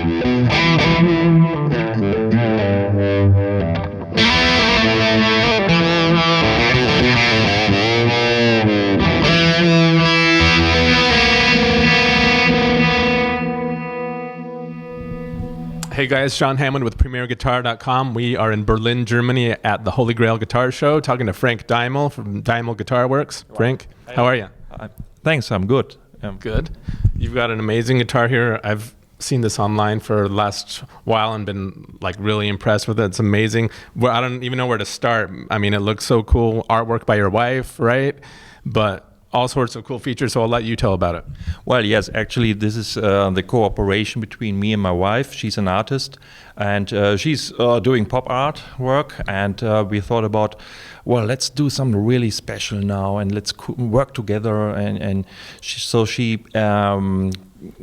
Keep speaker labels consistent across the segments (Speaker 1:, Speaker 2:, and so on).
Speaker 1: Hey guys, Sean Hammond with PremierGuitar.com. We are in Berlin, Germany at the Holy Grail Guitar Show talking to Frank Deimel from Deimel Guitarworks. Frank, how are you?
Speaker 2: Thanks, I'm good.
Speaker 1: Good. You've got an amazing guitar here. I've seen this online for the last while and been like really impressed with it. It's amazing. Well, I don't even know where to start. I mean, it looks so cool. Artwork by your wife, right? But all sorts of cool features, so I'll let you tell about it.
Speaker 2: Well, yes, actually, this is the cooperation between me and my wife. She's an artist, and she's doing pop art work, and we thought about, well, let's do something really special now, and let's work together, and she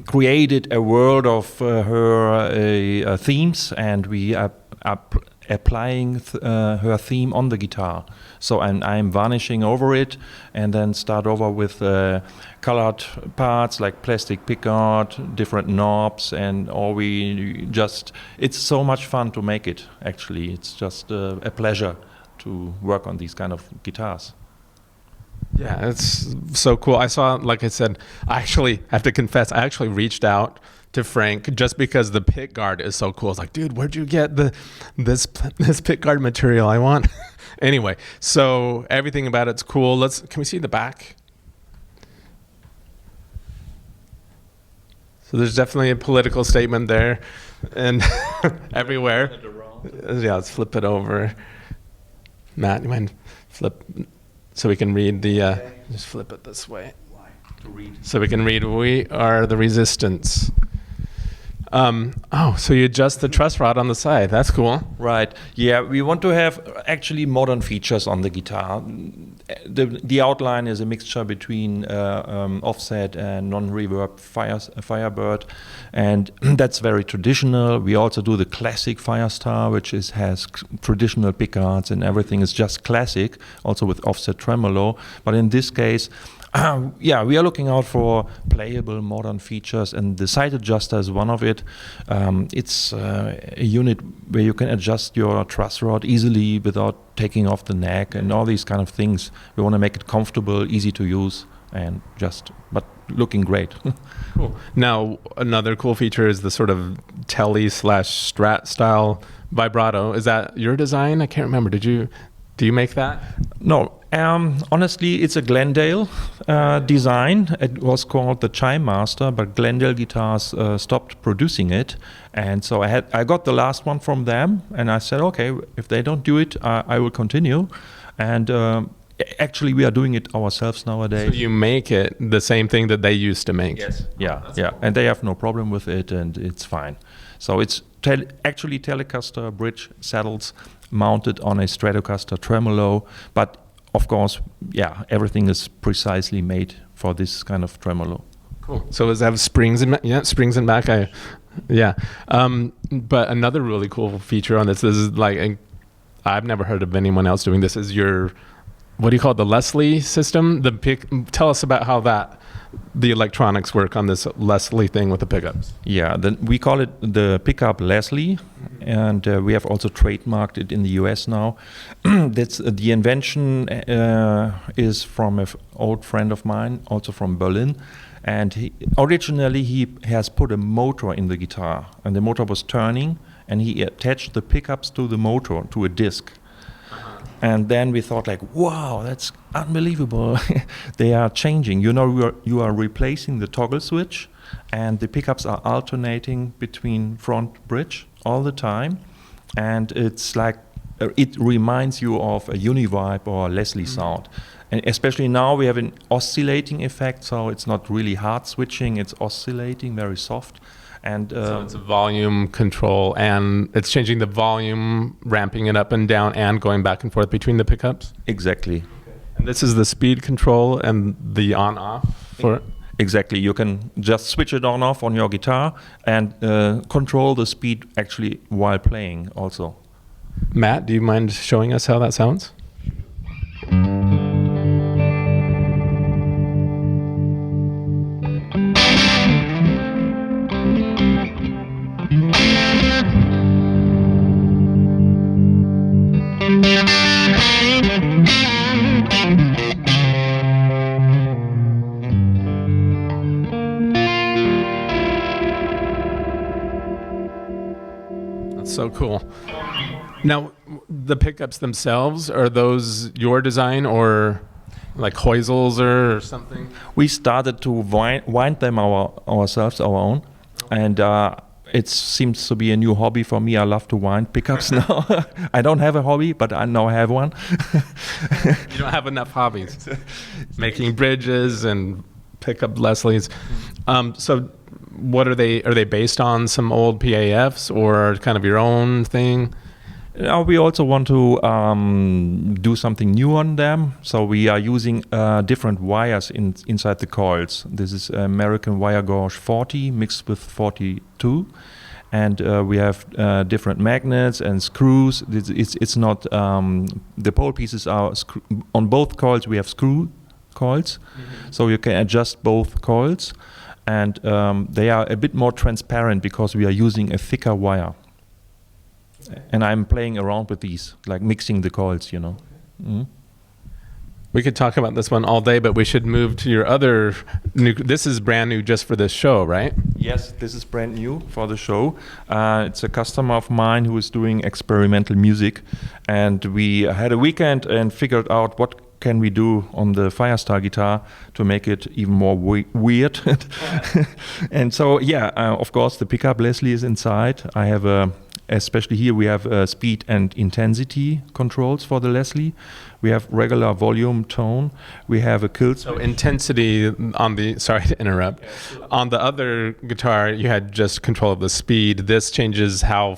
Speaker 2: created a world of her themes, and we are applying her theme on the guitar. So I'm varnishing over it and then start over with colored parts like plastic pickguard, different knobs, and it's so much fun to make it, actually. It's just a pleasure to work on these kind of guitars.
Speaker 1: Yeah, it's so cool. I saw, like I said, I actually have to confess, I actually reached out to Frank just because the pick guard is so cool. I was like, dude, where'd you get this pick guard material? I want. Anyway, so everything about it's cool. Can we see the back? So there's definitely a political statement there, and everywhere. Yeah, let's flip it over. Matt, you mind flip so we can read the? Just flip it this way. To read. So we can read. We are the resistance. So you adjust the truss rod on the side. That's cool.
Speaker 2: Right. Yeah, we want to have actually modern features on the guitar. The outline is a mixture between offset and non-reverb Firebird, and that's very traditional. We also do the classic Firestar, which has traditional pickguards, and everything is just classic, also with offset tremolo. But in this case, we are looking out for playable modern features, and the side adjuster is one of it. It's a unit where you can adjust your truss rod easily without taking off the neck and all these kind of things. We want to make it comfortable, easy to use, and but looking great.
Speaker 1: Cool. Now, another cool feature is the sort of Tele/Strat style vibrato. Is that your design? I can't remember. Do you make that?
Speaker 2: No. Honestly, it's a Glendale design. It was called the Chime Master, but Glendale Guitars stopped producing it, and so I got the last one from them, and I said, okay, if they don't do it, I will continue. And actually, we are doing it ourselves nowadays.
Speaker 1: So you make it the same thing that they used to make?
Speaker 2: Yes. Yeah,
Speaker 1: Cool.
Speaker 2: And they have no problem with it, and it's fine. So it's actually Telecaster bridge saddles mounted on a Stratocaster tremolo, but of course, everything is precisely made for this kind of tremolo.
Speaker 1: Cool. So does it have springs in springs in back? But another really cool feature on this is like, I've never heard of anyone else doing this, is your, what do you call it, the LesLee system? Tell us about how the electronics work on this LesLee thing with the pickups.
Speaker 2: Yeah, we call it the pickup LesLee, and we have also trademarked it in the US now. That's the invention is from an old friend of mine, also from Berlin, and originally he has put a motor in the guitar, and the motor was turning, and he attached the pickups to the motor, to a disc. And then we thought, like, wow, that's unbelievable. They are changing. You are replacing the toggle switch, and the pickups are alternating between front bridge all the time. And it's like, it reminds you of a Univibe or a LesLee sound. And especially now we have an oscillating effect, so it's not really hard switching, it's oscillating, very soft. And
Speaker 1: so it's a volume control, and it's changing the volume, ramping it up and down, and going back and forth between the pickups?
Speaker 2: Exactly.
Speaker 1: Okay. And this is the speed control and the on-off for it?
Speaker 2: Exactly. You can just switch it on-off on your guitar and control the speed actually while playing also.
Speaker 1: Matt, do you mind showing us how that sounds? so cool. Now, the pickups themselves, are those your design or like Heusel's or something?
Speaker 2: We started to wind them ourselves, our own, and it seems to be a new hobby for me. I love to wind pickups now. I don't have a hobby, but I now have one.
Speaker 1: You don't have enough hobbies. Making bridges and pickup LesLees. So what are they? Are they based on some old PAFs or kind of your own thing?
Speaker 2: We also want to do something new on them, so we are using different wires inside the coils. This is American wire gauge 40 mixed with 42, and we have different magnets and screws. It's not the pole pieces are on both coils. We have screw coils, so you can adjust both coils, and they are a bit more transparent because we are using a thicker wire. And I'm playing around with these, like mixing the coils, you know. Mm-hmm.
Speaker 1: We could talk about this one all day, but we should move to your other new. This is brand new just for this show, right?
Speaker 2: Yes, this is brand new for the show. It's a customer of mine who is doing experimental music, and we had a weekend and figured out what can we do on the Firestar guitar to make it even more weird. And so, of course, the pickup LesLee is inside. I have especially here we have speed and intensity controls for the LesLee. We have regular volume, tone. We have a kill switch.
Speaker 1: So intensity on the, sorry to interrupt. On the other guitar, you had just control of the speed. This changes how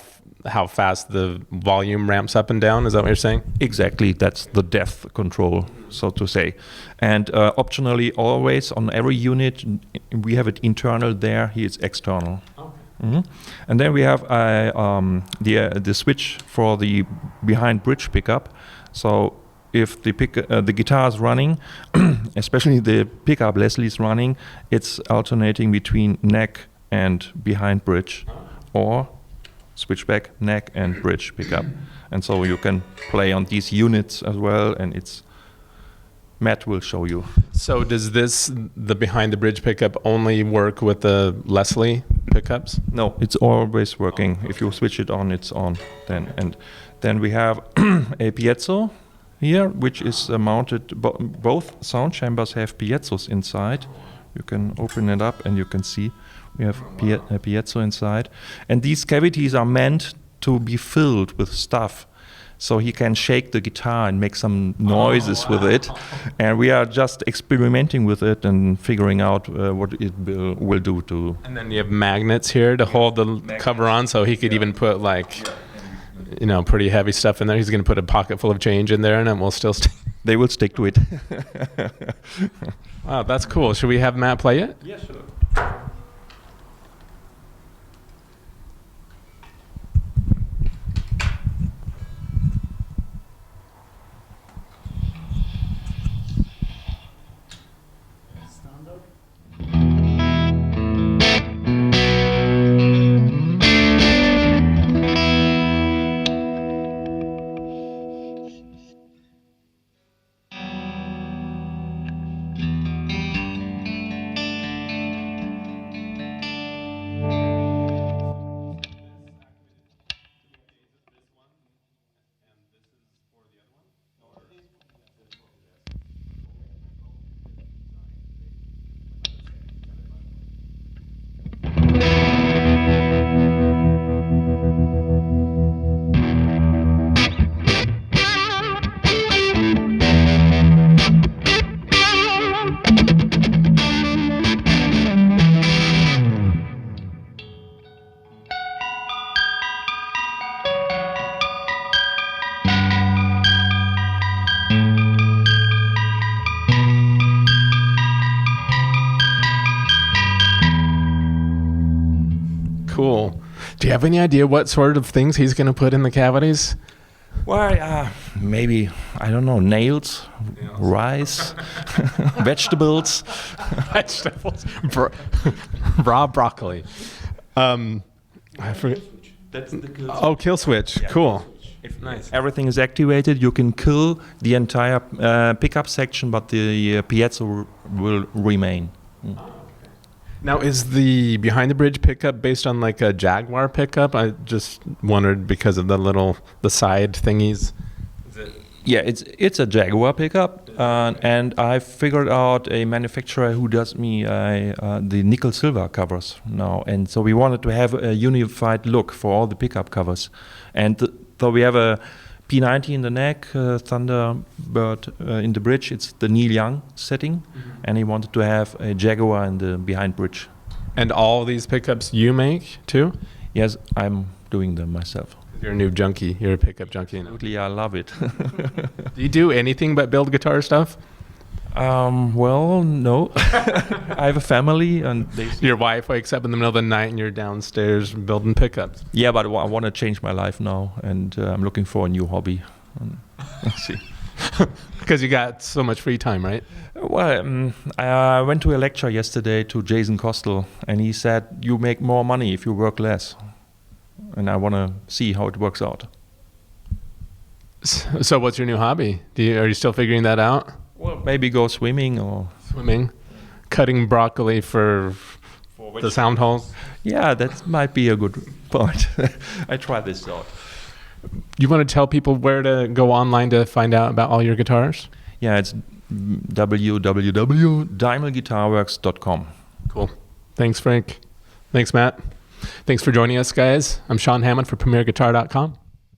Speaker 1: fast the volume ramps up and down. Is that what you're saying?
Speaker 2: Exactly. That's the depth control, so to say. And optionally, always on every unit, we have it internal there. Here it's external. Mm-hmm. And then we have the switch for the behind bridge pickup. So if the guitar is running, especially the pickup LesLee is running, it's alternating between neck and behind bridge, or switch back neck and bridge pickup. And so you can play on these units as well, and Matt will show you.
Speaker 1: So does the behind the bridge pickup only work with the LesLee pickups?
Speaker 2: No, it's always working. If you switch it on, it's on. Then we have a Piezo here, which is mounted. Both sound chambers have Piezos inside. You can open it up and you can see we have a Piezo inside. And these cavities are meant to be filled with stuff, so he can shake the guitar and make some noises with it. And we are just experimenting with it and figuring out what it will do to.
Speaker 1: And then you have magnets here to hold the cover on, so he could even put pretty heavy stuff in there. He's going to put a pocket full of change in there, and it will still
Speaker 2: They will stick to it.
Speaker 1: Wow, that's cool. Should we have Matt play it?
Speaker 2: Yeah, sure.
Speaker 1: Cool. Do you have any idea what sort of things he's going to put in the cavities?
Speaker 2: Well, maybe, I don't know, nails, rice, vegetables.
Speaker 1: Vegetables. Raw broccoli. I forget.
Speaker 2: That's the kill switch.
Speaker 1: Oh, kill switch. Yeah. Cool.
Speaker 2: If nice. Everything is activated, you can kill the entire pickup section, but the piezo will remain. Mm.
Speaker 1: Now, is the behind the bridge pickup based on like a Jaguar pickup? I just wondered because of the side thingies.
Speaker 2: Yeah, it's a Jaguar pickup, and I figured out a manufacturer who does me the nickel silver covers now, and so we wanted to have a unified look for all the pickup covers, and so we have a P90 in the neck, Thunderbird in the bridge. It's the Neil Young setting, and he wanted to have a Jaguar in the behind bridge.
Speaker 1: And all these pickups you make too?
Speaker 2: Yes, I'm doing them myself.
Speaker 1: You're a new junkie. You're a pickup junkie now.
Speaker 2: Absolutely, I love it.
Speaker 1: Do you do anything but build guitar stuff?
Speaker 2: Well, no. I have a family, and
Speaker 1: Your wife wakes up in the middle of the night and you're downstairs building pickups.
Speaker 2: yeah, but I want to change my life now, and I'm looking for a new hobby. Let's see.
Speaker 1: Because you got so much free time, right?
Speaker 2: Well, I went to a lecture yesterday to Jason Costel, and he said you make more money if you work less, and I want to see how it works out.
Speaker 1: So what's your new hobby? Are you still figuring that out?
Speaker 2: Well, maybe go swimming or
Speaker 1: Swimming? Cutting broccoli for the sound holes?
Speaker 2: yeah, that might be a good part. I try this out.
Speaker 1: You want to tell people where to go online to find out about all your guitars?
Speaker 2: Yeah, it's www.DeimelGuitarworks.com.
Speaker 1: Cool. Thanks, Frank. Thanks, Matt. Thanks for joining us, guys. I'm Sean Hammond for PremierGuitar.com.